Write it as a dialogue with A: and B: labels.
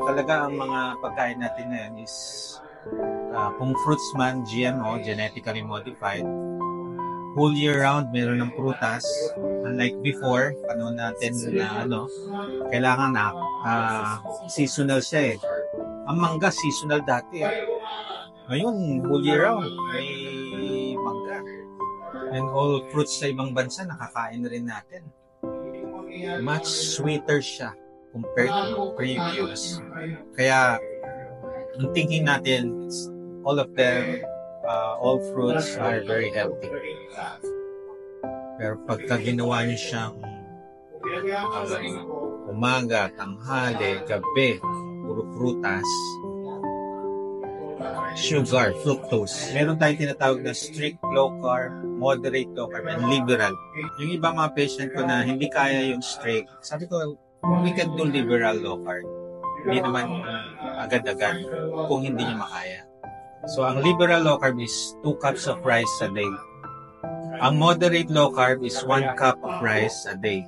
A: talaga ang mga pagkain natin ngayon is kung fruits man, GMO, genetically modified. Whole year round, meron ng prutas. Unlike before, panahon natin na kailangan na seasonal siya eh. Ang mangga, seasonal dati eh. Ngayon, whole year round, may mangga. And all fruits sa ibang bansa, nakakain na rin natin. Much sweeter siya compared to previous. Kaya, ang thinking natin, all of them, all fruits are very healthy. Pero pagka ginawa niyo siyang umaga, tanghali, gabi, puro prutas, sugar, fructose. Meron tayong tinatawag na strict low carb, moderate low carb, and liberal. Yung iba mga patient ko na hindi kaya yung strict, sabi ko, we can do liberal low carb. Hindi naman agad-agad kung hindi niya makaya. So, ang liberal low carb is 2 cups of rice a day. Ang moderate low carb is 1 cup of rice a day.